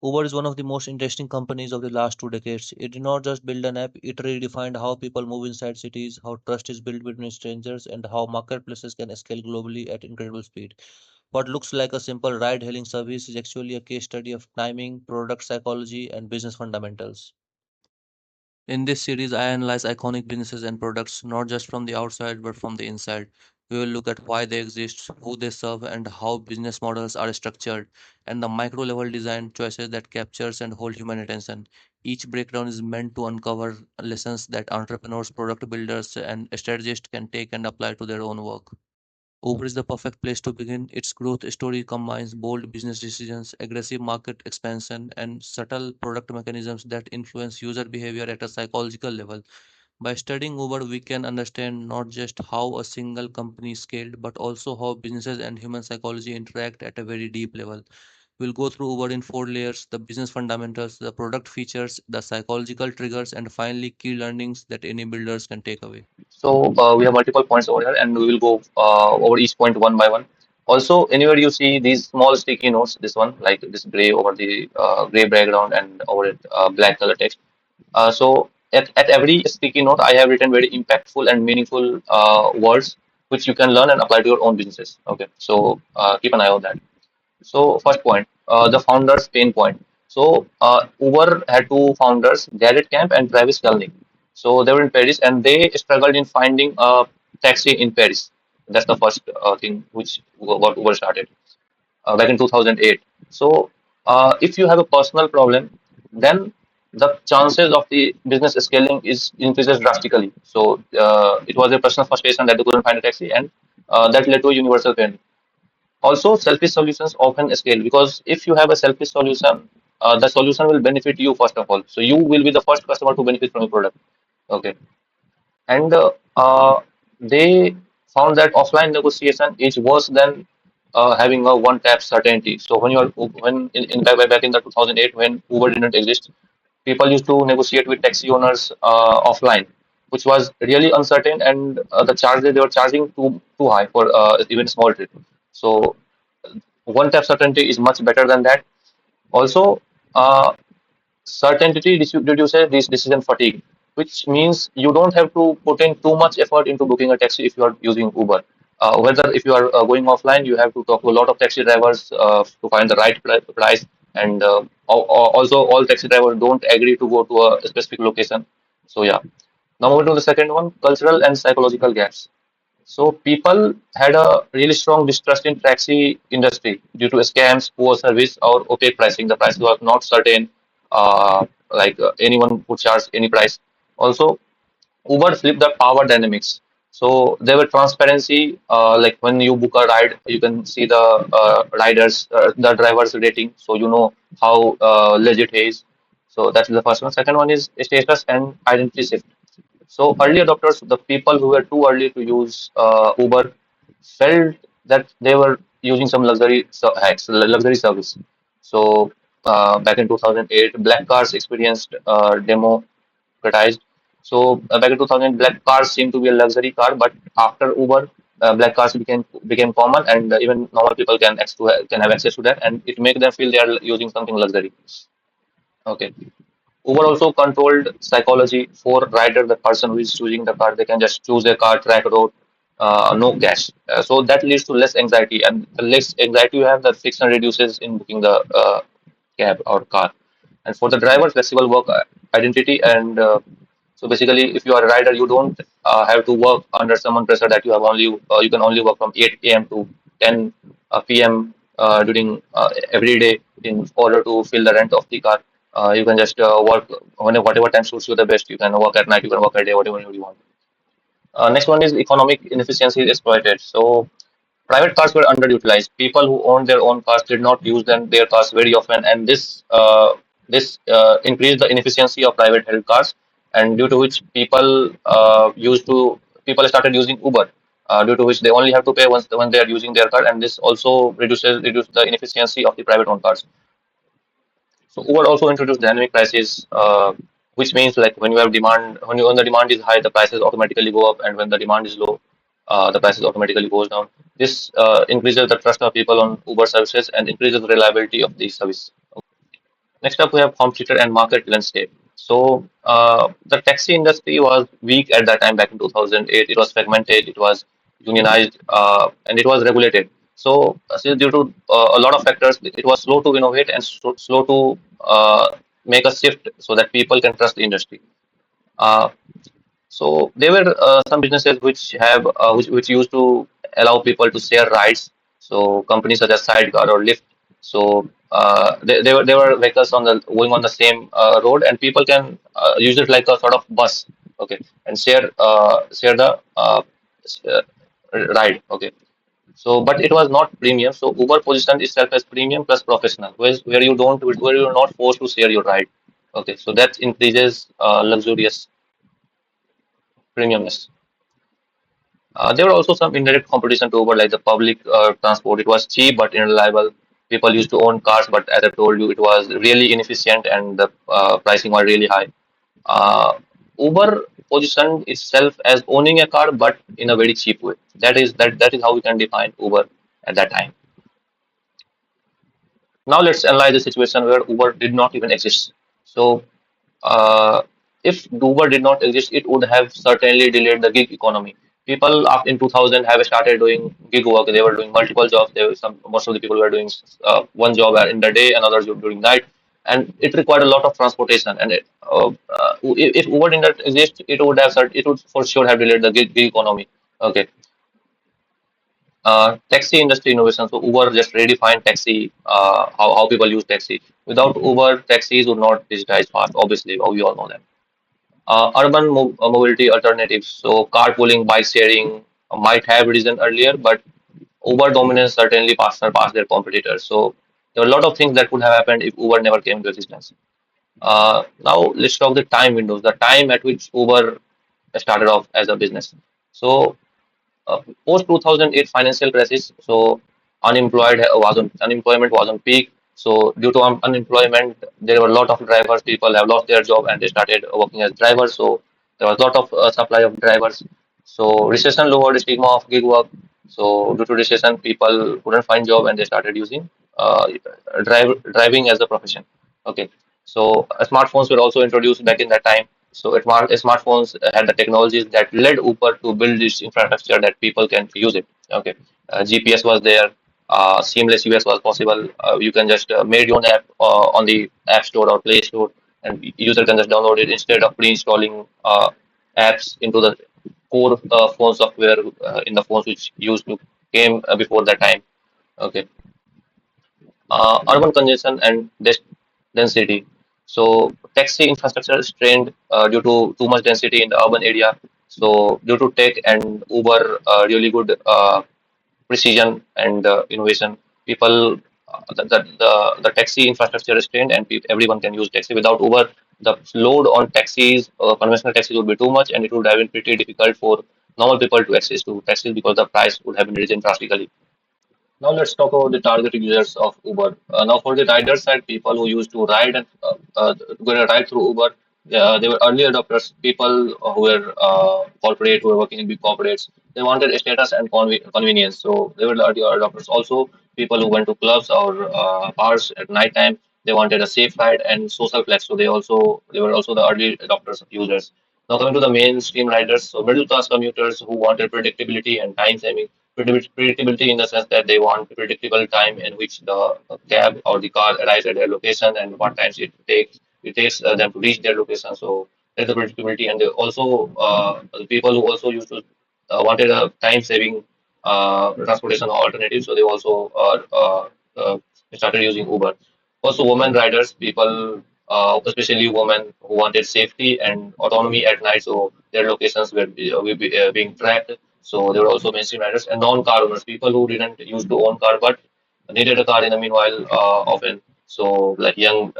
Uber is one of the most interesting companies of the last 2 decades. It did not just build an app, it redefined how people move inside cities, how trust is built between strangers, and how marketplaces can scale globally at incredible speed. What looks like a simple ride hailing service is actually a case study of timing, product psychology, and business fundamentals. In this series, I analyze iconic businesses and products not just from the outside but from the inside. We will look at why they exist, who they serve, and how business models are structured, and the micro level design choices that captures and hold human attention. Each breakdown is meant to uncover lessons that entrepreneurs, product builders, and strategists can take and apply to their own work. Uber is the perfect place to begin. Its growth story combines bold business decisions, aggressive market expansion, and subtle product mechanisms that influence user behavior at a psychological level. By studying Uber, we can understand not just how a single company scaled, but also how businesses and human psychology interact at a very deep level. We'll go through Uber in 4 layers: the business fundamentals, the product features, the psychological triggers, and finally, key learnings that any builders can take away. So we have multiple points over here, and we will go over each point one by one. Also, anywhere you see these small sticky notes, this one, like this gray over the gray background and over it black color text. So at every sticky note, I have written very impactful and meaningful words which you can learn and apply to your own businesses. Okay, so keep an eye on that. So first point, the founders' pain point. So Uber had two founders, Garrett Camp and Travis Kalanick. So they were in Paris and they struggled in finding a taxi in Paris. That's the first thing which what Uber started back in 2008. So if you have a personal problem, then the chances of the business scaling is increases drastically. So it was a personal frustration that they couldn't find a taxi, and that led to a universal pain. Also, selfish solutions often scale because if you have a selfish solution, the solution will benefit you first of all. So you will be the first customer to benefit from your product. Okay, and they found that offline negotiation is worse than having a one tap certainty. So when you are when in back in the 2008 when Uber didn't exist, people used to negotiate with taxi owners offline, which was really uncertain, and the charge they were charging too high for even small trip. So one tap certainty is much better than that. Also, certainty reduces this decision fatigue, which means you don't have to put in too much effort into booking a taxi if you are using Uber. Whether if you are going offline, you have to talk to a lot of taxi drivers to find the right price, and also all taxi drivers don't agree to go to a specific location. So yeah. Now moving to the second one, cultural and psychological gaps. So people had a really strong distrust in taxi industry due to scams, poor service, or opaque pricing. The price was not certain, anyone could charge any price. Also, Uber flipped the power dynamics. So there were transparency, like when you book a ride, you can see the the driver's rating, so you know how legit he is. So that's the first one. Second one is status and identity shift. So early adopters, the people who were too early to use Uber, felt that they were using some hacks, luxury service. So back in 2008, black cars experienced democratized. So back in 2000, black cars seemed to be a luxury car, but after Uber, black cars became common, and even normal people can have access to that, and it makes them feel they are using something luxury. Okay. Uber also controlled psychology for rider, the person who is choosing the car. They can just choose a car, track road, no cash. So that leads to less anxiety, and the less anxiety you have, the friction reduces in booking the cab or car. And for the driver, flexible work identity, and so basically, if you are a rider, you don't have to work under someone pressure that you can only work from 8 a.m. to 10 p.m. During every day in order to fill the rent of the car. You can just work whatever time suits you the best. You can work at night, you can work at day, whatever you want. Next one is economic inefficiency is exploited. So private cars were underutilized. People who owned their own cars did not use their cars very often, and this increased the inefficiency of private held cars, and due to which people started using Uber. Due to which they only have to pay once when they are using their car, and this also reduce the inefficiency of the private owned cars. So Uber also introduced dynamic prices, which means like when you have demand, when the demand is high, the prices automatically go up, and when the demand is low, the prices automatically goes down. This increases the trust of people on Uber services and increases the reliability of the service. Next up, we have competitor and market landscape. So the taxi industry was weak at that time back in 2008. It was fragmented, it was unionized, and it was regulated. So due to a lot of factors, it was slow to innovate and slow to make a shift so that people can trust the industry. Uh, so there were some businesses which used to allow people to share rides. So companies such as Sidecar or Lyft. So they were vehicles on the going on the same road, and people can use it like a sort of bus, okay, and share the s- uh, ride, okay. So but it was not premium. So Uber positioned itself as premium plus professional, where you're not forced to share your ride, okay. So that increases luxurious premiumness. There were also some indirect competition to Uber, like the public transport. It was cheap but unreliable. People used to own cars, but as I told you, it was really inefficient and the pricing was really high. Uh, Uber positioned itself as owning a car, but in a very cheap way. That is how we can define Uber at that time. Now let's analyze the situation where Uber did not even exist. So if Uber did not exist, it would have certainly delayed the gig economy. People up in 2000 have started doing gig work. They were doing multiple jobs. There were most of the people were doing one job in the day, another job during night, and it required a lot of transportation. And if Uber did not exist, it would for sure have delayed the gig economy. Okay, taxi industry innovation. So Uber just redefined taxi, how people use taxi. Without Uber, taxis would not digitize fast. Obviously, we all know that. Urban mobility alternatives. So carpooling, bike sharing might have risen earlier, but Uber dominance certainly passed their competitors. So there are a lot of things that could have happened if Uber never came into existence. Now let's talk the time windows, the time at which Uber started off as a business. So post 2008 financial crisis, so unemployment was on peak. So due to unemployment, there were a lot of drivers. People have lost their job and they started working as drivers. So there was a lot of supply of drivers. So recession lowered the stigma of gig work. So due to recession, people couldn't find job and they started using driving as a profession. Okay. So smartphones were also introduced back in that time. So smartphones had the technologies that led Uber to build this infrastructure that people can use it. Okay, GPS was there. Seamless US was possible. You can just made your own app on the App Store or Play Store, and user can just download it instead of pre-installing apps into the core phone software in the phones which used to came before that time. Okay, urban congestion and density. So taxi infrastructure is strained due to too much density in the urban area. So due to tech and Uber really good precision and innovation, people the taxi infrastructure is strained and everyone can use taxi. Without Uber, the load on taxis, conventional taxis would be too much, and it would have been pretty difficult for normal people to access to taxis because the price would have been risen drastically. Now let's talk about the target users of Uber. Now for the rider side, people who used to ride and going to ride through Uber, they were early adopters. People who were corporate, who were working in big corporates, they wanted status and convenience. So they were the early adopters. Also, people who went to clubs or bars at night time, they wanted a safe ride and social flex. So they were also the early adopters of users. Now coming to the mainstream riders, so middle class commuters who wanted predictability and time saving. Predictability in the sense that they want predictable time in which the cab or the car arrives at their location and what times it takes them to reach their location. So there's the predictability, and they also the people who also used to wanted a time saving transportation alternative, so they also started using Uber. Also, women riders, people, especially women who wanted safety and autonomy at night, so their locations were being tracked. So there were also mainstream riders and non-car owners, people who didn't used to own car but needed a car in the meanwhile often. So like young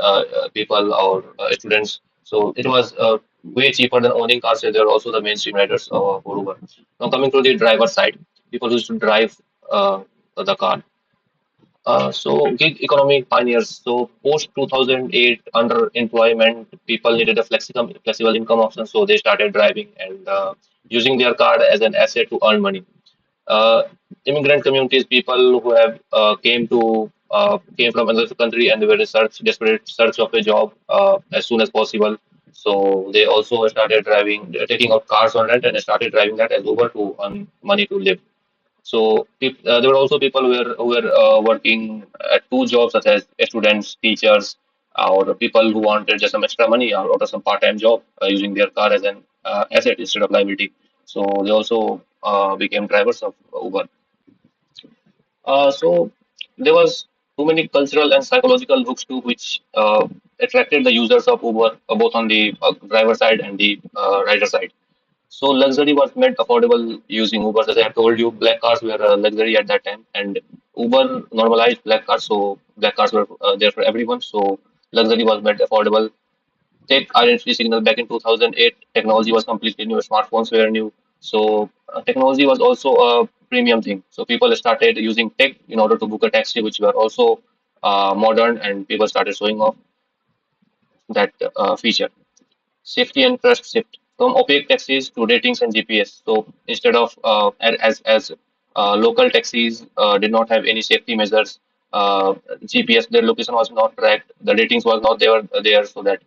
people or students. So it was way cheaper than owning cars. So there are also the mainstream riders for Uber. Now coming to the driver side, people used to drive the car. So gig economy pioneers. So post 2008 underemployment, people needed a flexible income option. So they started driving and using their car as an asset to earn money. uh, Immigrant communities, people who have came to came from another country and they were in desperate search of a job as soon as possible. So they also started driving, taking out cars on rent and started driving that as Uber to earn money to live. So there were also people who were working at two jobs, such as students, teachers, or people who wanted just some extra money or some part-time job using their car as an asset instead of liability. So they also became drivers of Uber. So there was too many cultural and psychological hooks too, which attracted the users of Uber, both on the driver side and the rider side. So luxury was made affordable using Uber. As I have told you, black cars were a luxury at that time, and Uber normalized black cars, so black cars were there for everyone. So luxury was made affordable. Tech identity signal back in 2008, technology was completely new. Smartphones were new, so technology was also a premium thing. So people started using tech in order to book a taxi, which were also modern, and people started showing off that feature. Safety and trust shift from opaque taxis to ratings and GPS. So instead of as local taxis did not have any safety measures, GPS, their location was not tracked, the ratings was not there, so that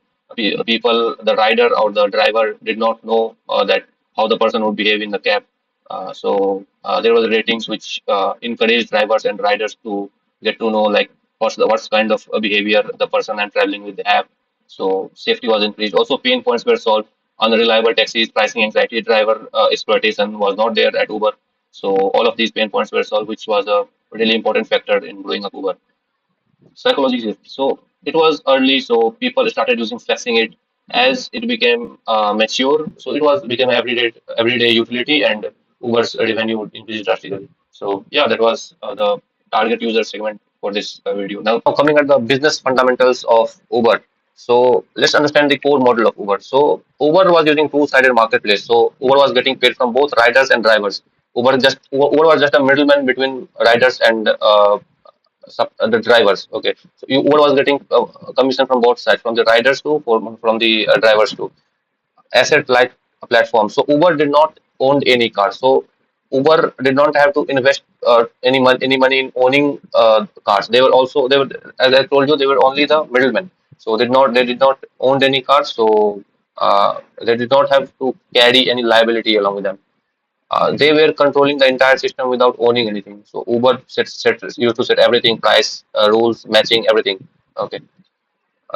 people, the rider or the driver, did not know that how the person would behave in the cab. So there was ratings which encouraged drivers and riders to get to know like what's kind of behavior the person I'm traveling with they have. So safety was increased. Also, pain points were solved. Unreliable taxis, pricing anxiety, driver exploitation was not there at Uber. So all of these pain points were solved, which was a really important factor in growing up Uber. Psychology shift. So it was early, so people started using flexing it as it became mature. So it was became everyday utility, and Uber's revenue would increase drastically. So yeah, that was the target user segment for this video. Now coming at the business fundamentals of Uber. So let's understand the core model of Uber. So Uber was using two-sided marketplace. So Uber was getting paid from both riders and drivers. Uber was just a middleman between riders and the drivers. Okay, so Uber was getting commission from both sides, from the riders too, from the drivers too. Asset like a platform. So Uber did not own any car. So Uber did not have to invest any money in owning cars. They were, as I told you, they were only the middlemen. So they did not own any cars. So they did not have to carry any liability along with them. They were controlling the entire system without owning anything. So Uber used to set everything, price, rules, matching, everything. Okay.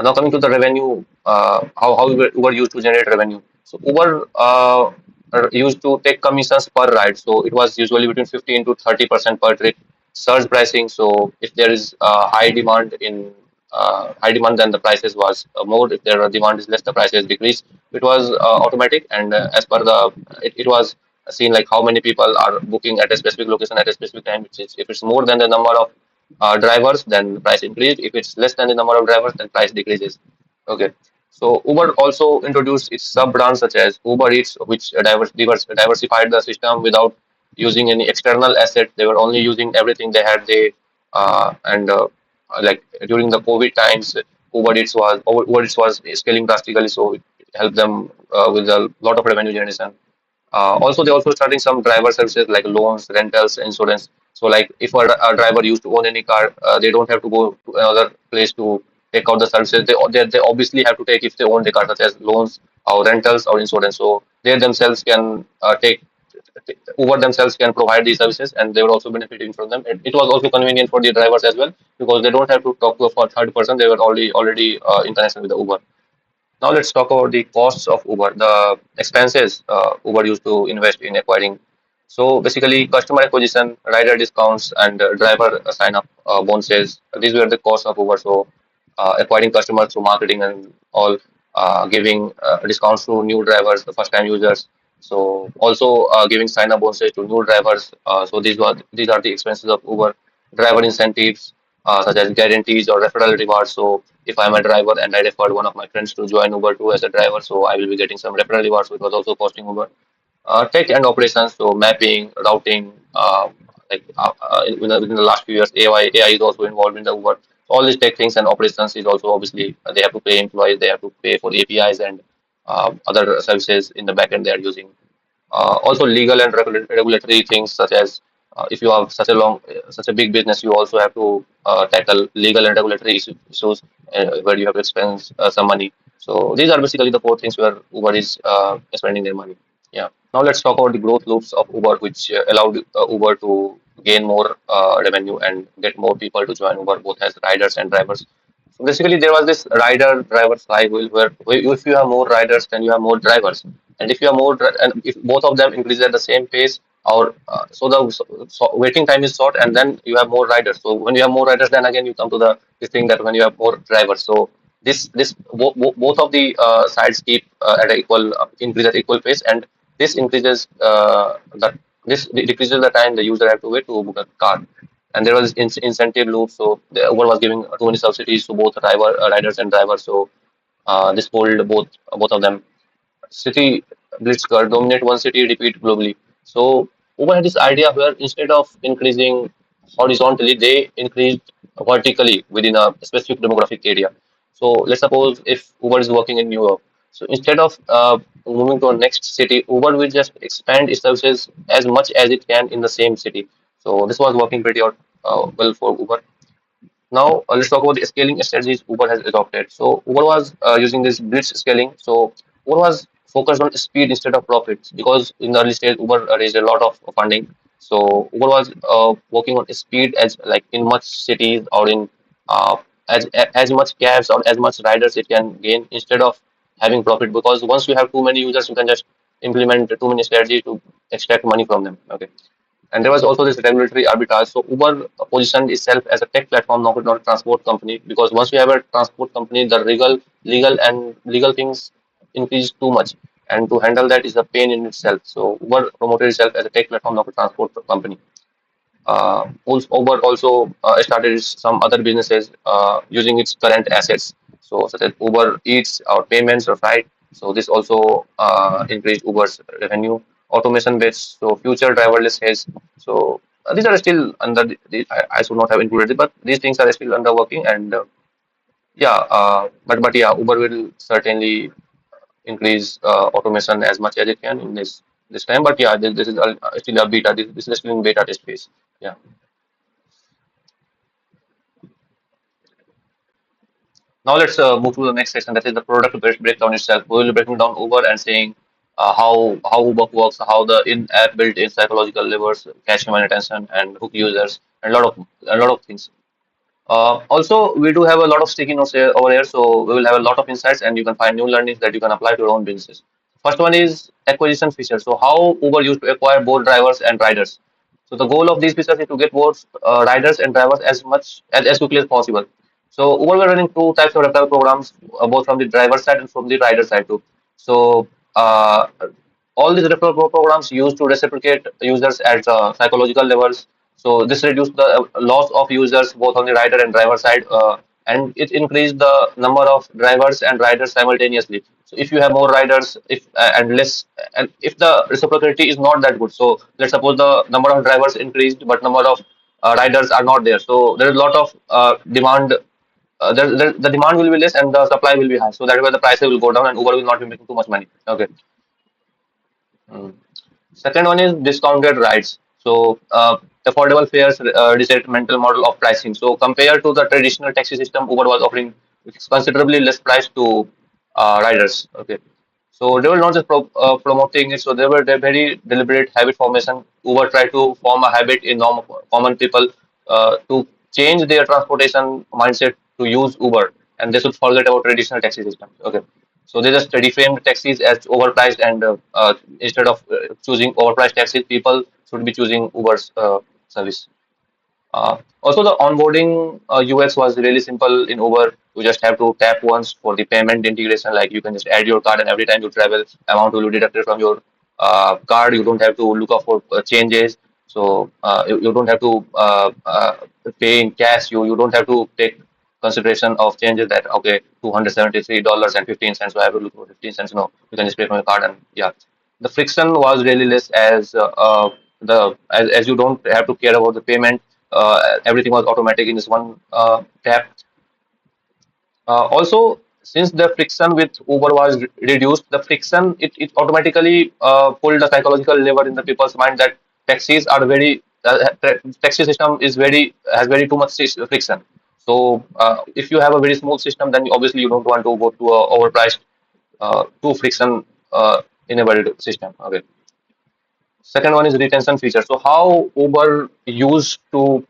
Now coming to the revenue, how Uber used to generate revenue. So Uber used to take commissions per ride. So it was usually between 15 to 30% per trip. Surge pricing. So if there is high demand, then the prices was more. If there are demand is less, the prices decrease. It was automatic, and as per it was seen like how many people are booking at a specific location at a specific time. If it's more than the number of drivers, then the price increased. If it's less than the number of drivers, then price decreases. Okay. So Uber also introduced its sub brands such as Uber Eats, which diversified the system without using any external asset. They were only using everything they had. And like during the COVID times, Uber Eats was scaling drastically, so it helped them with a lot of revenue generation. Also, they also starting some driver services like loans, rentals, insurance. So, like if a driver used to own any car, they don't have to go to another place to take out the services. They obviously have to take if they own the car, such as loans or rentals or insurance. So they themselves can Uber themselves can provide these services, and they were also benefiting from them. It was also convenient for the drivers as well because they don't have to talk to a third person. They were already in connection with the Uber. Now let's talk about the costs of Uber, the expenses Uber used to invest in acquiring. So basically, customer acquisition, rider discounts, and driver sign up bonuses. These were the costs of Uber. So acquiring customers through marketing and all, giving discounts to new drivers, the first time users. So also giving sign up bonuses to new drivers. So these are the expenses of Uber. Driver incentives, such as guarantees or referral rewards. So if I'm a driver and I referred one of my friends to join Uber too as a driver, so I will be getting some referral rewards, which was also costing Uber. Tech and operations, so mapping, routing, within the last few years, AI is also involved in the Uber. All these tech things and operations is also obviously they have to pay employees, they have to pay for APIs and other services in the backend they are using. Also legal and regulatory things such as if you have such a big business, you also have to tackle legal and regulatory issues where you have to spend some money. So these are basically the four things where Uber is spending their money. Yeah. Now let's talk about the growth loops of Uber, which allowed Uber to gain more revenue and get more people to join Uber, both as riders and drivers. So basically, there was this rider-driver flywheel where if you have more riders, then you have more drivers, and if you have and if both of them increase at the same pace, or so the waiting time is short, and then you have more riders. So when you have more riders, then again you come to the this thing that when you have more drivers, so both of the sides keep at a equal increase at equal pace, and this increases decreases the time the user have to wait to book a car. And there was incentive loop, so the Uber was giving too many subsidies to both riders and drivers, so this pulled both of them. City blitzkrieg dominate one city, repeat globally. So Uber had this idea where instead of increasing horizontally, they increased vertically within a specific demographic area. So let's suppose if Uber is working in New York, so instead of moving to a next city, Uber will just expand its services as much as it can in the same city. So this was working pretty out well for Uber. Now let's talk about the scaling strategies Uber has adopted. So Uber was using this blitz scaling. So Uber was focused on speed instead of profits because in the early stage Uber raised a lot of funding. So Uber was working on speed as like in much cities or in uh, as much cabs or as much riders it can gain instead of having profit, because once you have too many users you can just implement too many strategies to extract money from them. Okay. And there was also this regulatory arbitrage. So Uber positioned itself as a tech platform, not a transport company, because once you have a transport company, the legal things increase too much, and to handle that is a pain in itself. So Uber promoted itself as a tech platform, not a transport company. Also, Uber also started some other businesses using its current assets, so such as Uber Eats or payments or flight. So this also increased Uber's revenue. Automation based, so future driverless has. So these are still under. I should not have included it, but these things are still under working. And yeah, but yeah, Uber will certainly increase automation as much as it can in this time. But yeah, this is still a beta. This is still in beta test phase. Yeah. Now let's move to the next section, that is the product breakdown itself. We will be breaking down Uber and saying how Uber works, how the in-app built-in psychological levers catch human attention and hook users, and a lot of things. Also, we do have a lot of sticky notes here, over here, so we will have a lot of insights, and you can find new learnings that you can apply to your own businesses. First one is acquisition feature. So how Uber used to acquire both drivers and riders. So the goal of these features is to get both riders and drivers as quickly as possible. So Uber were running two types of referral programs, both from the driver side and from the rider side too. So all these referral programs used to reciprocate users at psychological levels. So this reduced the loss of users both on the rider and driver side, and it increased the number of drivers and riders simultaneously. So if you have more riders, if and less, and if the reciprocity is not that good, so let's suppose the number of drivers increased, but number of riders are not there. So there is a lot of demand. The demand will be less and the supply will be high. So that is why the prices will go down and Uber will not be making too much money. Okay. Mm. Second one is discounted rides. So affordable fares reset mental model of pricing. So compared to the traditional taxi system, Uber was offering considerably less price to riders. Okay. So they were not just promoting it. So they were a very deliberate habit formation. Uber tried to form a habit in common people to change their transportation mindset to use Uber, and they should forget about traditional taxi systems. Okay. So they just reframed taxis as overpriced, and instead of choosing overpriced taxis, people should be choosing Uber's service. Also, the onboarding UX was really simple in Uber. You just have to tap once for the payment integration. Like you can just add your card, and every time you travel, amount will be deducted from your card. You don't have to look up for changes. So you don't have to pay in cash. You don't have to take consideration of changes that okay, $273.15. So I have to look for 15 cents. No, you can just pay from your card, and yeah, the friction was really less as you don't have to care about the payment. Everything was automatic in this one tap. Also, since the friction with Uber was reduced, the friction it automatically pulled the psychological lever in the people's mind that taxis are very taxi system is very has very too much friction. So if you have a very smooth system, then obviously you don't want to go to a overpriced, too friction enabled system. Okay. Second one is retention feature. So how Uber used to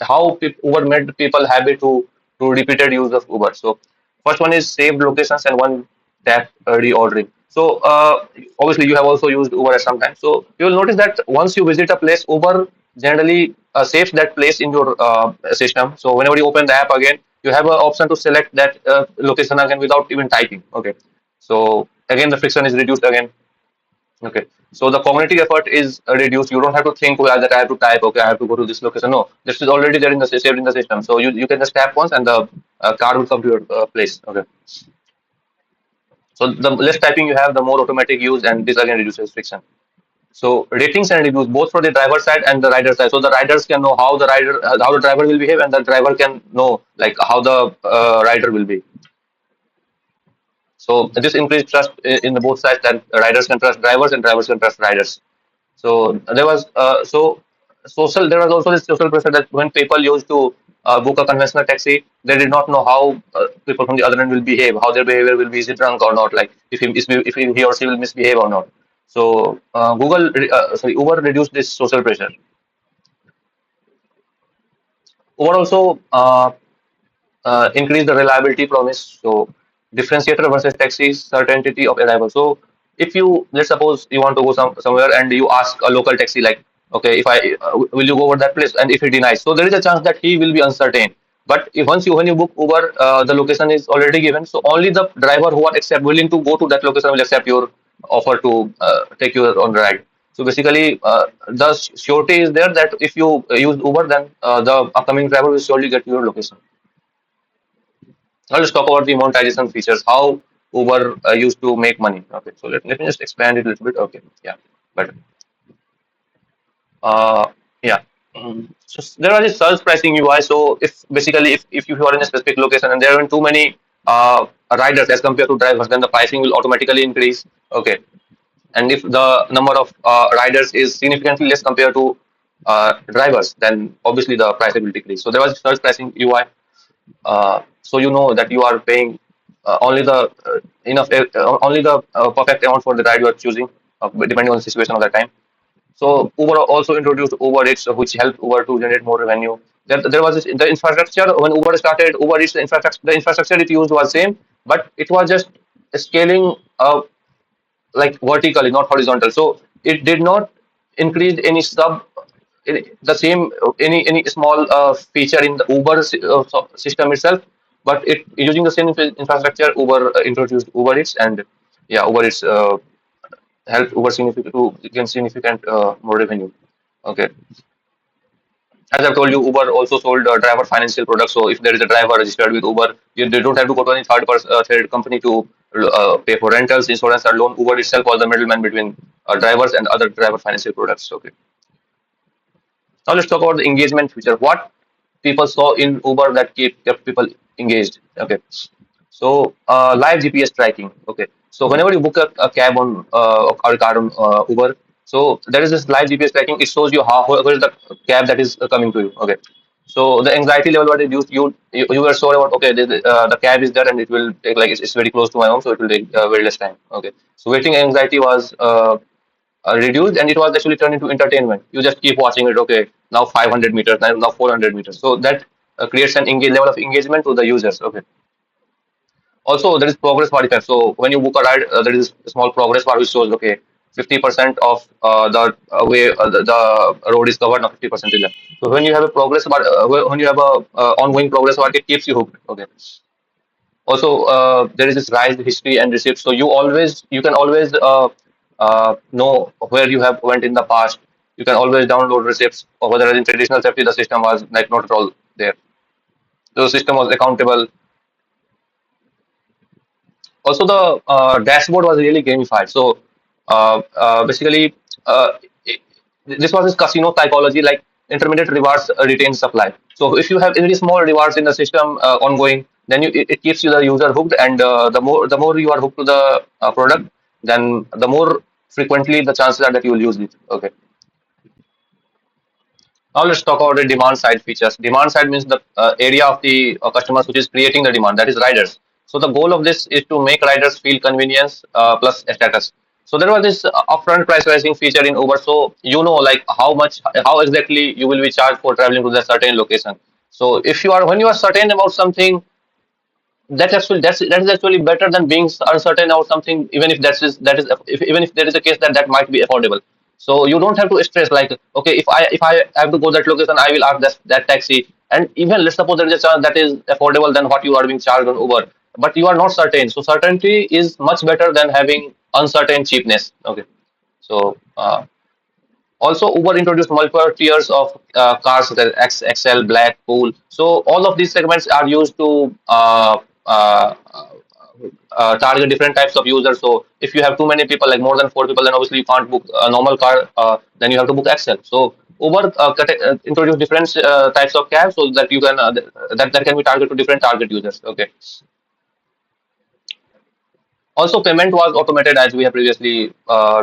Uber made people happy to repeated use of Uber. So first one is saved locations and one tap reordering. So obviously you have also used Uber at some time. So you will notice that once you visit a place, Uber generally saves that place in your system. So whenever you open the app again, you have an option to select that location again without even typing. Okay. So again the friction is reduced again. Okay. So the cognitive effort is reduced. You don't have to think, well, that I have to type, okay, I have to go to this location. No, this is already there in the saved in the system. So you can just tap once and the car will come to your place. Okay. So the less typing you have, the more automatic use, and this again reduces friction. So ratings and reviews both for the driver side and the rider side. So the riders can know how the driver will behave, and the driver can know like how the rider will be. So this increased trust in the both sides, that riders can trust drivers and drivers can trust riders. So there was social. There was also this social pressure that when people used to book a conventional taxi, they did not know how people from the other end will behave, how their behavior will be, is he drunk or not, like if he or she will misbehave or not. So Uber reduced this social pressure. Uber also increase the reliability promise. So differentiator versus taxi certainty of arrival. So if you, let's suppose you want to go somewhere and you ask a local taxi like, okay, if I will you go over that place, and if he denies, so there is a chance that he will be uncertain. But if once you when you book Uber, the location is already given, so only the driver who are accept willing to go to that location will accept your offer to take you on the ride. So basically, the surety is there that if you use Uber, then the upcoming driver will surely get your location. Now let's talk about the monetization features. How Uber used to make money. Okay, so let me just expand it a little bit. Okay, yeah, but uh, yeah. So there are this surge pricing UI. So if you are in a specific location and there are too many riders as compared to drivers, then the pricing will automatically increase. Okay, and if the number of riders is significantly less compared to drivers, then obviously the price will decrease. So there was surge pricing UI. So you know that you are paying only the only the perfect amount for the ride you are choosing, depending on the situation of that time. So Uber also introduced Uber Eats, which helped Uber to generate more revenue. There was the infrastructure when Uber started. Uber Eats, the infrastructure it used was same, but it was just scaling like vertically, not horizontal. So it did not increase any the same any small feature in the Uber system itself, but it using the same infrastructure. Uber introduced Uber Eats, and yeah, Uber Eats helped Uber significant to gain significant more revenue. Okay, as I've told you, Uber also sold driver financial products. So if there is a driver registered with Uber, they don't have to go to any third company to pay for rentals, insurance, or loan. Uber itself was the middleman between drivers and other driver financial products. Okay. Now let's talk about the engagement feature. What people saw in Uber that kept people engaged. Okay. So live GPS tracking. Okay. So whenever you book a cab on or a car on Uber, so there is this live GPS tracking. It shows you where is the cab that is coming to you. Okay. So the anxiety level was reduced. You were sure about, okay, the cab is there and it will take like it's very close to my home, so it will take very less time. Okay. So waiting anxiety was reduced, and it was actually turned into entertainment. You just keep watching it. Okay, now 500 meters, now 400 meters. So that creates an level of engagement to the users. Okay. Also, there is progress bar effect. So when you book a ride, there is a small progress bar which shows, okay, 50% of the way the road is covered, now 50% is left. So when you have a progress bar, when you have a ongoing progress bar, it keeps you hooked. Okay. Also, there is this rise history and receipts. So you can always know where you have went in the past. You can always download receipts. Or whether in traditional safety, the system was like not at all there. The system was accountable. Also, the dashboard was really gamified. So basically, uh, it, this was this casino psychology, like intermediate rewards retain supply. So if you have very small rewards in the system ongoing, then it keeps you the user hooked, and the more you are hooked to the product, then the more frequently the chances are that you will use it. Okay. Now let's talk about the demand side features. Demand side means the area of the customers which is creating the demand, that is riders. So the goal of this is to make riders feel convenience plus status. So there was this upfront price pricing feature in Uber. So you know like how much, how exactly you will be charged for traveling to the certain location. So if you are, when you are certain about something, that is actually better than being uncertain about something, even if that is if, even if there is a case that that might be affordable. So you don't have to stress like, okay, if I have to go that location, I will ask that taxi, and even let's suppose there is a chance that is affordable than what you are being charged on Uber, but you are not certain. So certainty is much better than having uncertain cheapness. Okay, so also, Uber introduced multiple tiers of cars such as XL, Black, Pool. So all of these segments are used to target different types of users. So if you have too many people, like more than four people, then obviously you can't book a normal car. Then you have to book XL. So Uber introduced different types of cabs so that you can that can be targeted to different target users. Okay. Also, payment was automated as we have previously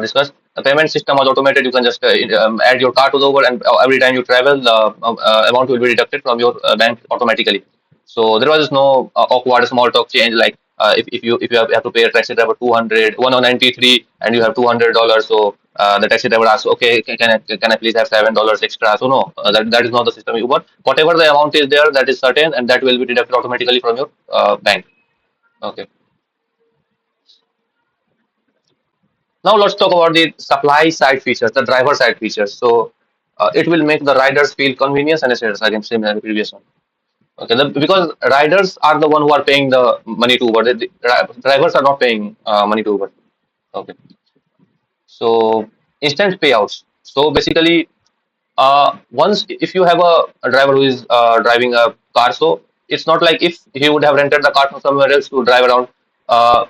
discussed. The payment system was automated. You can just add your card to the Uber, and every time you travel, the amount will be deducted from your bank automatically. So there was no awkward small talk change like if you have to pay a taxi driver 200 193 and you have $200. So the taxi driver asks, okay, can I please have $7 extra? So no, that is not the system. Uber, whatever the amount is there, that is certain, and that will be deducted automatically from your bank. Okay. Now let's talk about the supply side features, the driver side features. So it will make the riders feel convenience and status again, same as the previous one. Okay, because riders are the one who are paying the money to Uber. The drivers are not paying money to Uber. Okay, so instant payouts. So basically, once if you have a driver who is driving a car, so it's not like if he would have rented the car from somewhere else to drive around. Uh,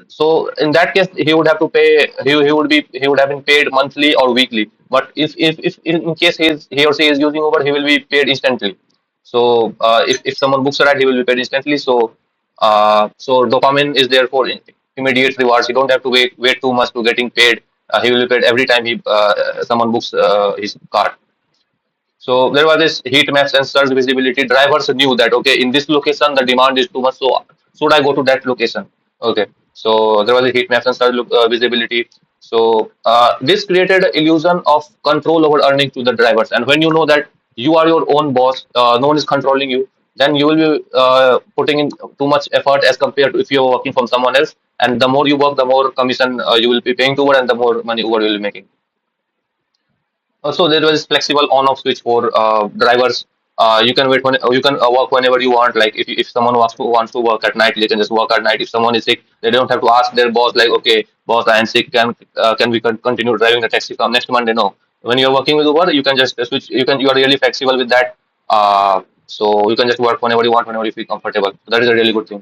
so in that case he would have to pay, he would have been paid monthly or weekly, but if in case he or she is using Uber, he will be paid instantly. So if someone books a ride, he will be paid instantly. So so dopamine is there for immediate rewards. You don't have to wait too much to getting paid. He will be paid every time he someone books his car. So there was this heat maps and search visibility. Drivers knew that okay, in this location the demand is too much, so should I go to that location? Okay, so there was a heat maps and search visibility. So this created an illusion of control over earning to the drivers. And when you know that you are your own boss, no one is controlling you, then you will be putting in too much effort as compared to if you are working from someone else. And the more you work, the more commission you will be paying to Uber, and the more money Uber will be making. So there was flexible on-off switch for drivers. You can wait when you can work whenever you want. Like if someone wants to work at night, they can just work at night. If someone is sick, they don't have to ask their boss like, okay, boss, I am sick. Can we continue driving the taxi from next Monday? No. When you are working with Uber, you can just switch. You are really flexible with that. So you can just work whenever you want, whenever you feel comfortable. So that is a really good thing.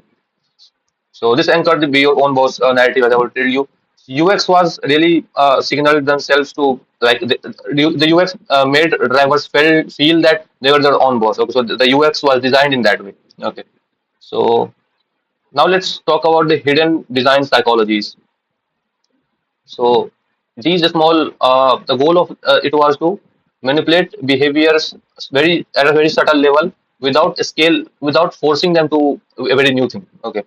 So this anchored the be your own boss narrative, as I will tell you. UX was really signaled themselves to like the UX made drivers feel that they were their own boss. Okay, so the UX was designed in that way. Okay, so now let's talk about the hidden design psychologies. So these small, the goal of it was to manipulate behaviors very at a very subtle level without scale, without forcing them to a very new thing. Okay,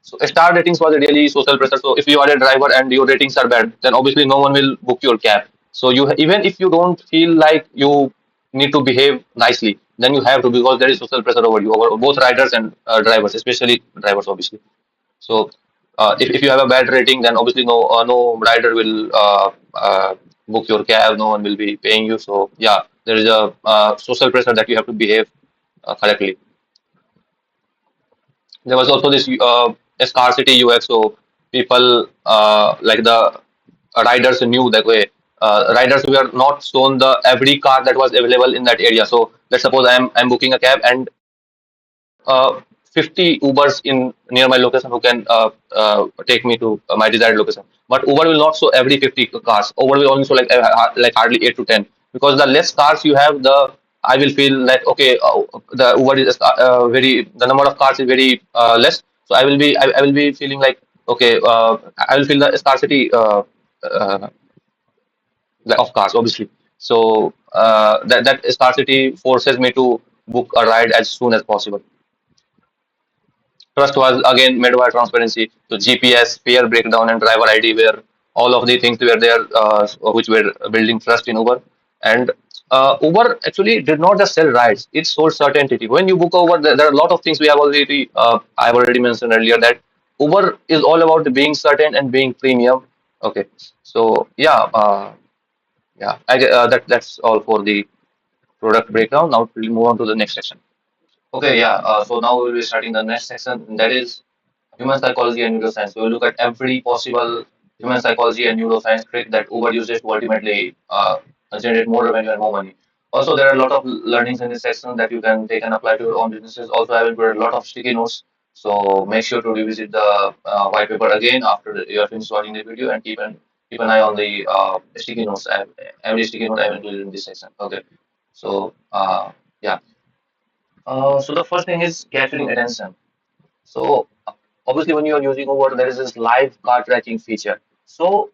so star ratings was a really social pressure. So if you are a driver and your ratings are bad, then obviously no one will book your cab. So you even if you don't feel like you need to behave nicely, then you have to, because there is social pressure over you, over both riders and drivers, especially drivers, obviously. So if you have a bad rating, then obviously no rider will book your cab. No one will be paying you. So yeah, there is a social pressure that you have to behave correctly. There was also this scarcity UX. So people like the riders knew that way. Riders were not shown the every car that was available in that area. So let's suppose I'm booking a cab and 50 Ubers in near my location who can take me to my desired location. But Uber will not show every 50 cars. Uber will only show like hardly 8 to 10, because the less cars you have, the I will feel like okay, the Uber is very, the number of cars is very less. So I will be feeling like okay, I will feel the scarcity of cars, obviously. So that scarcity forces me to book a ride as soon as possible. Trust was again made by transparency. So GPS, fare breakdown, and driver ID were all of the things were there, which were building trust in Uber. And Uber actually did not just sell rides; it sold certainty. When you book Uber, there are a lot of things we have already. I've already mentioned earlier that Uber is all about being certain and being premium. Okay, so yeah, that's all for the product breakdown. Now we'll move on to the next section. Okay, yeah. So now we'll be starting the next section, and that is human psychology and neuroscience. We will look at every possible human psychology and neuroscience trick that Uber uses to ultimately generate more revenue and more money. Also, there are a lot of learnings in this section that you can take and apply to your own businesses. Also, I will put a lot of sticky notes. So make sure to revisit the white paper again after you are finished watching the video and keep an eye on the sticky notes. Every sticky note I have included in this section. Okay. So yeah. So the first thing is capturing attention. So obviously, when you are using Uber, there is this live car tracking feature. So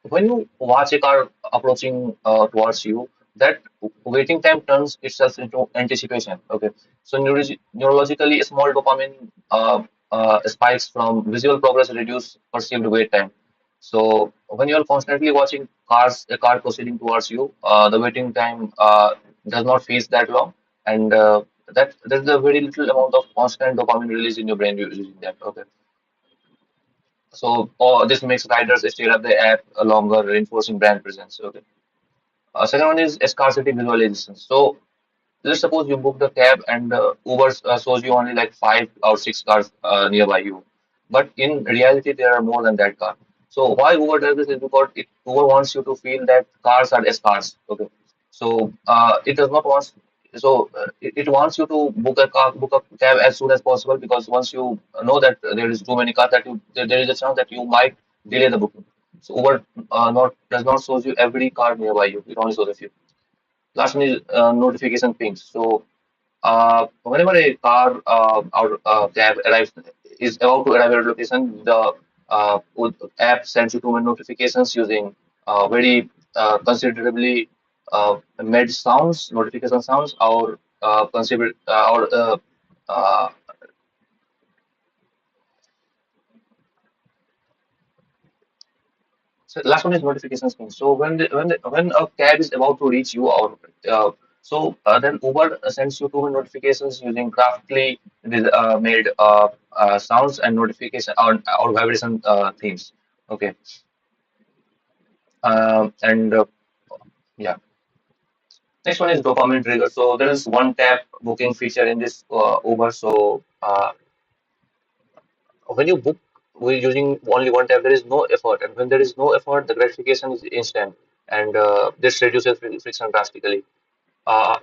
when you watch a car approaching towards you, that waiting time turns itself into anticipation. Okay, so neurologically, small dopamine spikes from visual progress reduce perceived wait time. So when you are constantly watching a car proceeding towards you, the waiting time does not feel that long, and that there's a very little amount of constant dopamine release in your brain using that. Okay, so this makes riders stay at the app longer, reinforcing brand presence. Okay, second one is scarcity visualization. So let's suppose you book the cab and Uber shows you only like 5 or 6 cars nearby you. But in reality, there are more than that car. So why Uber does this is because Uber wants you to feel that cars are scarce. Okay. So it does not want. So it wants you to book a cab as soon as possible because once you know that there is too many cars that there is a chance that you might delay the booking. So Uber not does not shows you every car nearby you. It only shows a few. Last one is notification pings. So whenever a car or cab arrives is about to arrive at a location, the app sends you two notifications using very considerably made sounds, notification sounds, or consider or uh, So last one is notification screen. So when a cab is about to reach you, or then Uber sends you two notifications using craftily made sounds and notification or vibration themes. Okay, and yeah. Next one is dopamine trigger. So there is one tap booking feature in this Uber. So when you book we're using only one tab, there is no effort, and when there is no effort, the gratification is instant, and this reduces friction drastically. Uh,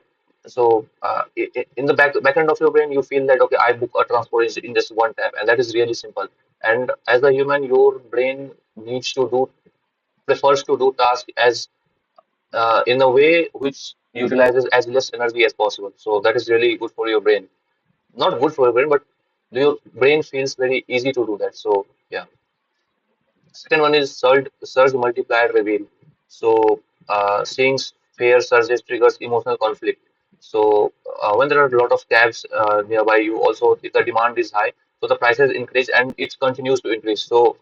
in the back end of your brain, you feel that okay, I book a transport in just one tab, and that is really simple. And as a human, your brain needs to do prefers to do task as in a way which utilizes as less energy as possible. So that is really good for your brain. Not good for your brain, but your brain feels very easy to do that. So yeah. Second one is surge multiplier reveal. So seeing fear surges triggers emotional conflict. So when there are a lot of cabs nearby you, also if the demand is high, so the prices increase and it continues to increase. So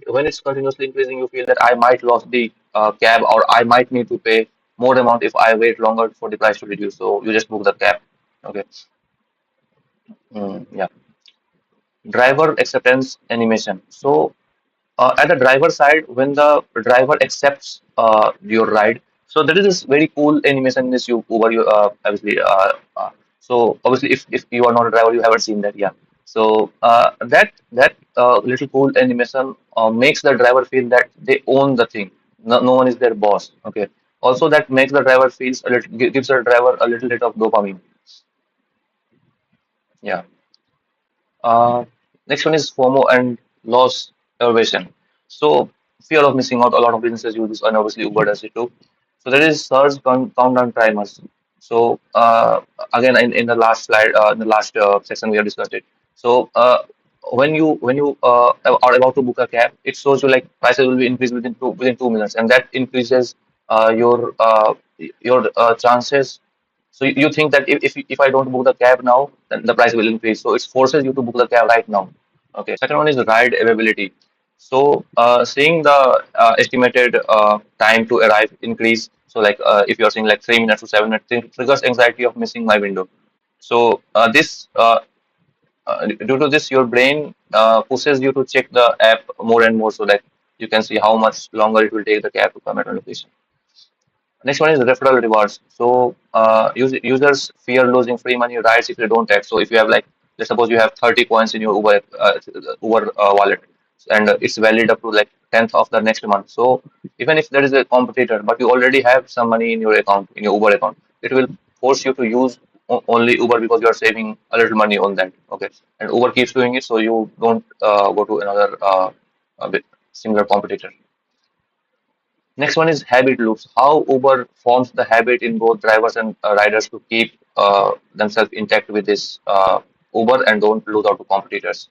when it's continuously increasing, you feel that I might lose the cab or I might need to pay more amount if I wait longer for the price to reduce. So you just book the cab. Okay. Yeah. Driver acceptance animation. So at the driver side, when the driver accepts your ride, so there is this very cool animation in this Uber. So obviously, if you are not a driver, you haven't seen that, yeah. So that little cool animation makes the driver feel that they own the thing. No one is their boss. Okay. Also, that makes the driver feels a little gives the driver a little bit of dopamine. Yeah. Uh, Next one is FOMO and loss aversion. So fear of missing out. A lot of businesses use this, and obviously Uber does it too. So there is surge countdown timers. So again, in the last slide, in the last section, we have discussed it. So when you are about to book a cab, it shows you like prices will be increased within 2 minutes, and that increases. your chances. So you think that if I don't book the cab now, then the price will increase. So it forces you to book the cab right now. Okay. Second one is ride availability. So seeing the estimated time to arrive increase. So like if you're saying like 3 minutes to 7 minutes, triggers anxiety of missing my window. So due to this, your brain pushes you to check the app more and more so that you can see how much longer it will take the cab to come at a location. Next one is referral rewards. So users fear losing free money rides if they don't act. So if you have like, let's suppose you have 30 coins in your Uber wallet, and it's valid up to like 10th of the next month. So even if there is a competitor, but you already have some money in your account, in your Uber account, it will force you to use only Uber because you are saving a little money on that. Okay, and Uber keeps doing it, so you don't go to another a bit similar competitor. Next one is habit loops. How Uber forms the habit in both drivers and riders to keep themselves intact with this Uber and don't lose out to competitors.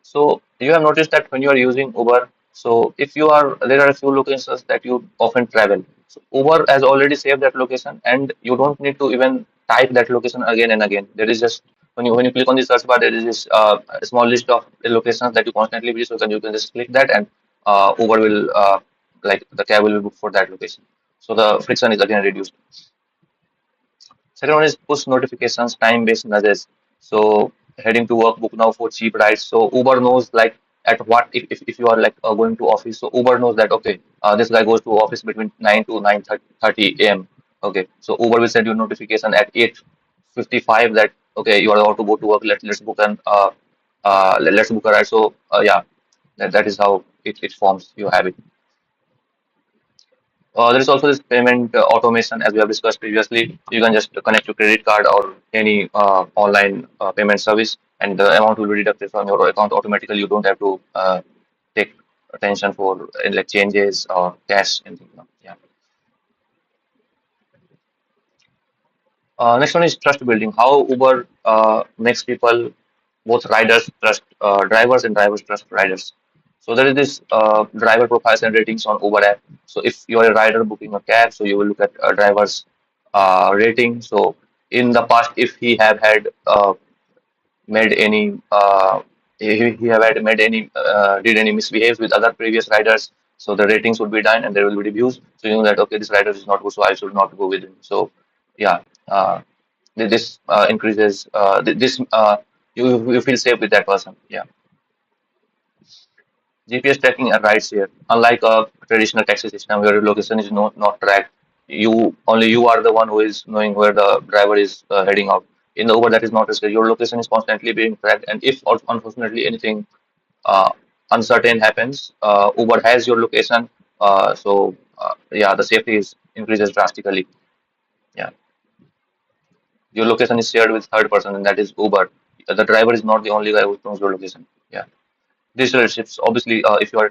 So you have noticed that when you are using Uber, so if you are there are a few locations that you often travel. So Uber has already saved that location, and you don't need to even type that location again and again. There is just when you click on the search bar, there is this a small list of locations that you constantly visit. So then you can just click that, and Uber will like the cab will be booked for that location. So the friction is again reduced. Second one is push notifications, time-based nudges. So heading to work, book now for cheap rides. So Uber knows like at what if you are like going to office. So Uber knows that okay, this guy goes to office between 9 to 9:30 a.m. Okay, so Uber will send you notification at 8:55 that okay you are about to go to work. Let's book let's book a ride. So yeah, that is how it forms your habit. There is also this payment automation, as we have discussed previously. You can just connect your credit card or any online payment service, and the amount will be deducted from your account automatically. You don't have to take attention for like changes or cash and things. Yeah. Next one is trust building. How Uber makes people, both riders trust drivers and drivers trust riders. So there is this driver profiles and ratings on Uber app. So if you are a rider booking a cab, so you will look at a driver's rating. So in the past, if he have had made any he have had made any did any misbehaves with other previous riders, so the ratings would be done and there will be reviews. So you know that okay, this rider is not good, so I should not go with him. So yeah, this increases this you feel safe with that person. Yeah. GPS tracking and rides here. Unlike a traditional taxi system where your location is not tracked, you are the one who is knowing where the driver is heading out. In the Uber, that is not the case. Your location is constantly being tracked, and if unfortunately anything uh, uncertain happens, Uber has your location. Yeah, the safety is increases drastically. Yeah, your location is shared with third person, and that is Uber. The driver is not the only guy who knows your location. Yeah. Digital receipts. Obviously, if you are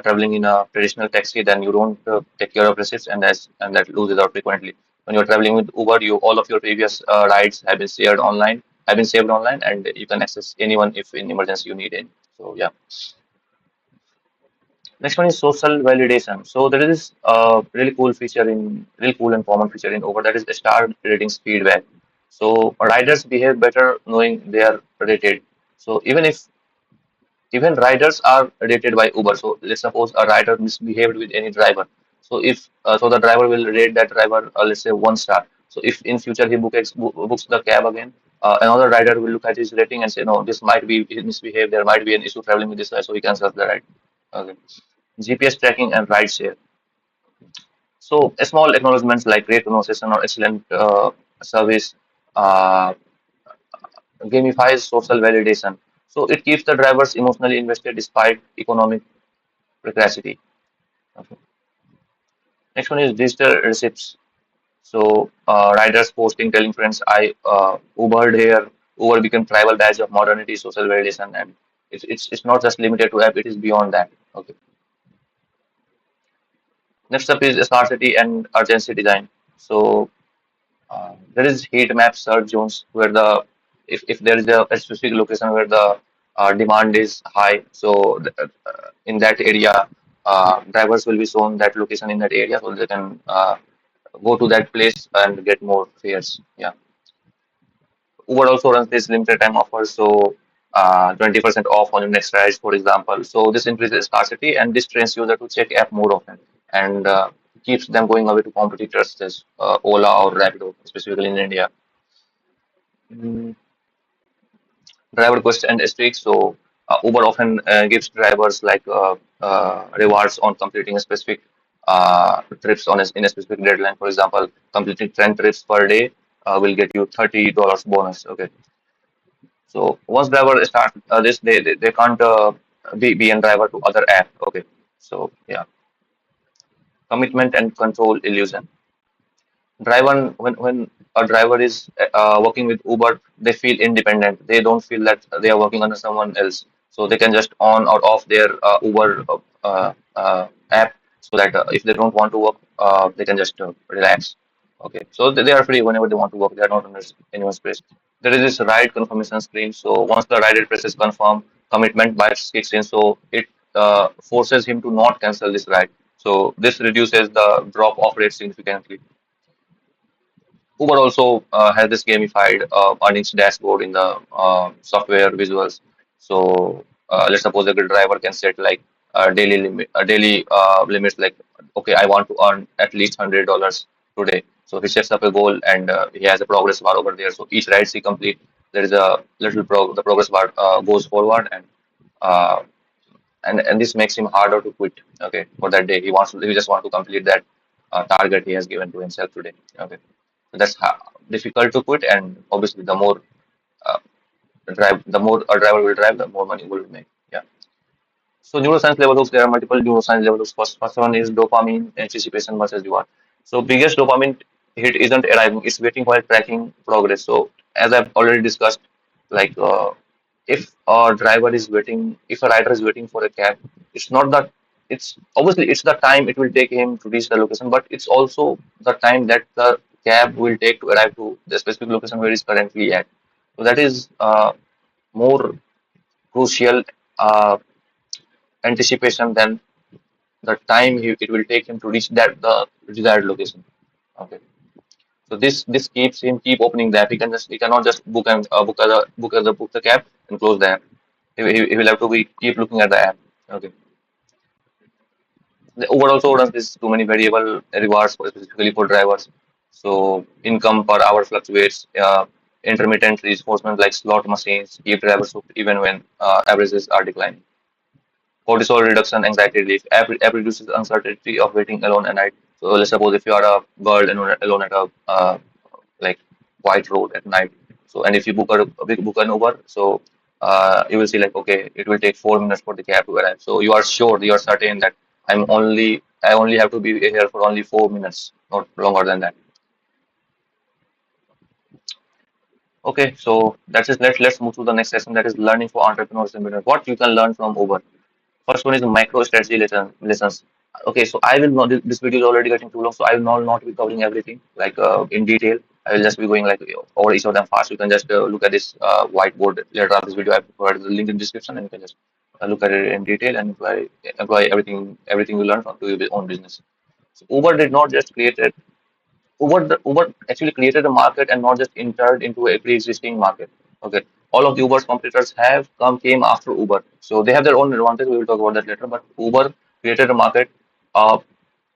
traveling in a traditional taxi, then you don't take care of receipts, and that loses out frequently. When you're traveling with Uber, you all of your previous rides have been shared online, have been saved online, and you can access anyone if in emergency you need it. So yeah. Next one is social validation. So there is really cool and common feature in Uber that is star ratings feedback. So riders behave better knowing they are rated. So even riders are rated by Uber. So let's suppose a rider misbehaved with any driver. So if so, the driver will rate that driver, let's say 1 star. So if in future books the cab again, another rider will look at his rating and say, no, this might be he misbehaved. There might be an issue traveling with this guy, so he cancels the ride. Okay. GPS tracking and ride share. So small acknowledgements like great pronunciation or excellent service uh, gamifies social validation. So it keeps the drivers emotionally invested despite economic precarity. Okay. Next one is digital receipts. So riders posting, telling friends, I Ubered here. Uber became tribal badge of modernity, social validation, and it's not just limited to app. It is beyond that. Okay. Next up is scarcity and urgency design. So there is heat map search zones where if there is a specific location where the demand is high, so in that area drivers will be shown that location in that area, so they can go to that place and get more fares. Yeah. Uber also runs this limited time offers, so 20% off on your next ride, for example. So this increases scarcity, and this trains user to check app more often, and keeps them going away to competitors such as Ola or Rapido, specifically in India. Mm, driver quest and streaks. So Uber often gives drivers like rewards on completing a specific trips in a specific deadline. For example, completing 10 trips per day will get you $30 bonus. Okay. So once driver start this, they can't be a driver to other app. Okay. So yeah, commitment and control illusion. Driver when a driver is working with Uber, they feel independent. They don't feel that they are working under someone else, so they can just on or off their Uber app, so that if they don't want to work, they can just relax. Okay, so they are free whenever they want to work. They are not under anyone's pressure. There is this ride confirmation screen. So once the rider presses confirm, commitment bias kicks in. So it forces him to not cancel this ride. So this reduces the drop off rate significantly. Uber also has this gamified earnings dashboard in the software visuals. So let's suppose a good driver can set like daily limits, like okay, I want to earn at least $100 today. So he sets up a goal, and he has a progress bar over there. So each ride he complete, there is a little the progress bar goes forward, uh, and this makes him harder to quit. Okay, for that day he just want to complete that target he has given to himself today. Okay, so that's difficult to quit, and obviously uh, the more a driver will drive, the more money will make. Yeah. So neuroscience level hooks, there are multiple neuroscience level hooks. First one is dopamine anticipation versus reward. So biggest dopamine hit isn't arriving; it's waiting while tracking progress. So as I've already discussed, like if a driver is waiting, if a rider is waiting for a cab, it's not that it's obviously it's the time it will take him to reach the location, but it's also the time that the cab will take to arrive to the specific location where he's currently at. So that is more crucial anticipation than the time it will take him to reach the desired location. Okay. So this keeps him keep opening the app. He cannot just book the cab and close the app. He will have to be keep looking at the app. Okay. The Uber also runs this too many variable rewards specifically for drivers. So income per hour fluctuates. Intermittent reinforcement like slot machines keep drivers hooked even when averages are declining. Cortisol reduction, anxiety relief. App reduces uncertainty of waiting alone at night. So let's suppose if you are a girl alone at a like white road at night. So and if you book an Uber, so you will see like okay, it will take 4 minutes for the cab to arrive. So you are certain that I only have to be here for only 4 minutes, not longer than that. Okay, so that's it. Let's move to the next session, that is learning for entrepreneurs and beginners. What you can learn from Uber. First one is micro strategy lessons. Okay, so I will not. This video is already getting too long, so I will not be covering everything like in detail. I will just be going like over each of them fast. You can just look at this whiteboard later after this video. I provided the link in the description, and you can just look at it in detail and apply everything you learn from to your own business. So Uber did not just create it. Uber actually created a market and not just entered into a pre-existing market. Okay, all of the Uber's competitors have came after Uber, so they have their own advantage. We will talk about that later. But created a market. Uh,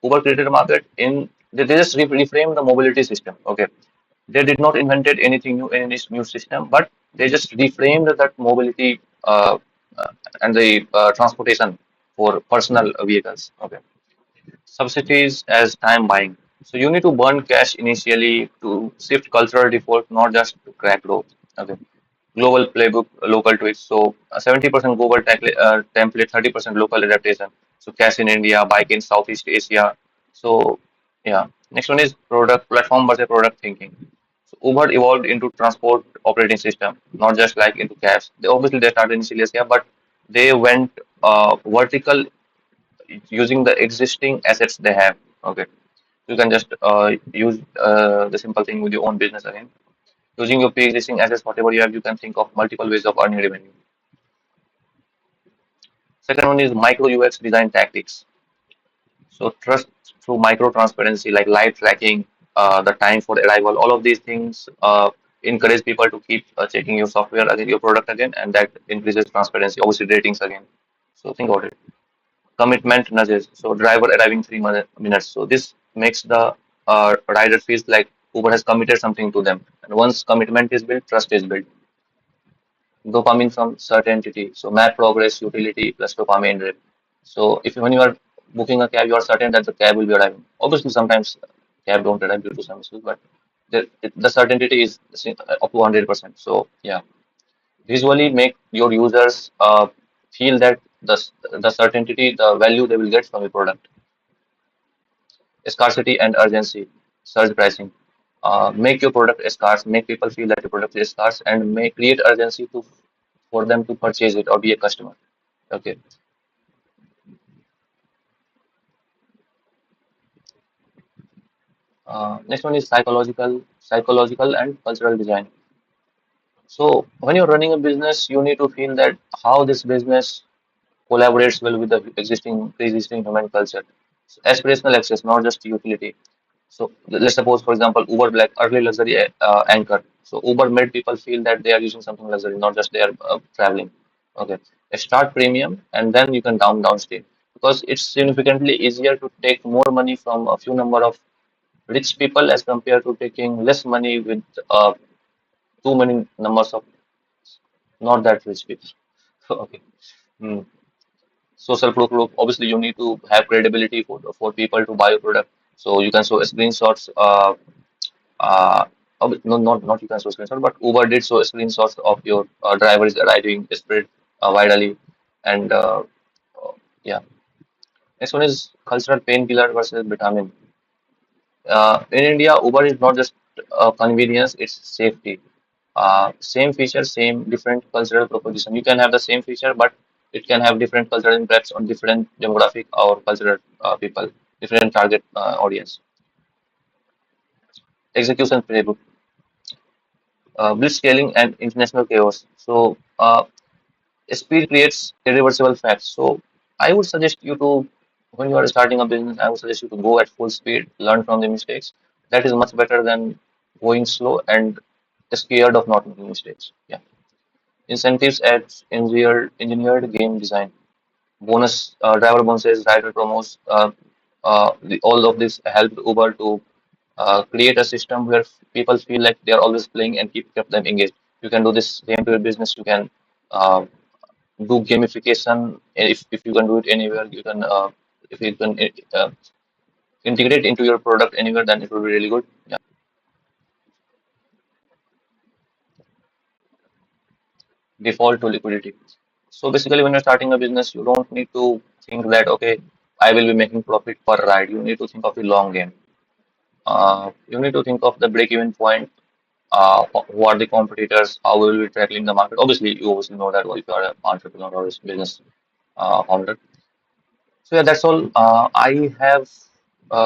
Uber created a market in they just reframed the mobility system. Okay, they did not invented anything new in this new system, but they just reframed that mobility uh, and the transportation for personal vehicles. Okay, subsidies as time buying. So you need to burn cash initially to shift cultural default, not just to crack growth. Okay. Global playbook, local tweaks. So 70% global template, 30% local adaptation. So cash in India, bike in Southeast Asia. So yeah. Next one is product platform versus product thinking. So Uber evolved into transport operating system, not just like into cabs. They started initially as cab, but they went vertical using the existing assets they have. Okay, you can just use the simple thing with your own business again. Using your pre-existing assets, whatever you have, you can think of multiple ways of earning revenue. Second one is micro UX design tactics. So trust through micro transparency like live tracking, the time for arrival, all of these things encourage people to keep checking your software again, your product again, and that increases transparency. Obviously, ratings again. So think about it. Commitment nudges. So driver arriving 3 minutes. So this makes the rider feels like Uber has committed something to them. And once commitment is built, trust is built. Dopamine from certainty. So map progress, utility plus dopamine rate. So if when you are booking a cab, you are certain that the cab will be arriving. Obviously, sometimes cab don't arrive due to some issues, but the certainty is up to 100%. So yeah, visually make your users feel that the certainty, the value they will get from the product. Scarcity and urgency, surge pricing. Make your product scarce, make people feel that your product is scarce, and may create urgency to for them to purchase it or be a customer. Okay. Next one is psychological and cultural design. So when you're running a business, you need to feel that how this business collaborates well with the existing human culture. So aspirational access, not just utility. So let's suppose, for example, Uber Black early luxury anchor. So Uber made people feel that they are using something luxury, not just they are traveling. Okay, start premium and then you can downstream because it's significantly easier to take more money from a few number of rich people as compared to taking less money with too many numbers of not that rich people. Okay. Hmm. Social proof. Obviously, you need to have credibility for people to buy your product. So you can show screenshots. Uh, not you can show screenshots, but Uber did show screenshots of your drivers arriving spread widely, and yeah. Next one is cultural painkiller versus vitamin. In India, Uber is not just convenience; it's safety. Same feature, same different cultural proposition. You can have the same feature, but it can have different cultural impacts on different demographic or cultural people, different target audience. Execution playbook, blitz scaling and international chaos. So speed creates irreversible facts. So I would suggest you to, when you are starting a business, I would suggest you to go at full speed, learn from the mistakes. That is much better than going slow and scared of not making mistakes. Yeah. Incentives at engineered game design. Bonus, driver bonuses, rider promos. All of this helped Uber to create a system where people feel like they are always playing and keep them engaged. You can do this same to your business. You can uh, do gamification. If you can do it anywhere, you can. If you can integrate into your product anywhere, then it will be really good. Yeah. Default to liquidity. So basically, when you're starting a business, you don't need to think that, okay, I will be making profit per ride. You need to think of the long game. You need to think of the break-even point. Who are the competitors? How will we tackling the market? Obviously, you obviously know that if you are an entrepreneur or a business founder. So yeah, that's all. I have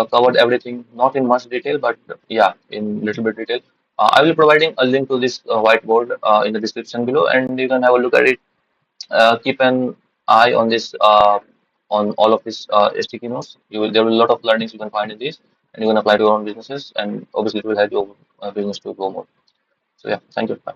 covered everything, not in much detail, but yeah, in little bit detail. I will be providing a link to this whiteboard in the description below, and you can have a look at it. Keep an eye on this, on all of these sticky notes. There will be a lot of learnings you can find in these, and you can apply to your own businesses, and obviously it will help your business to grow more. So yeah, thank you. Bye.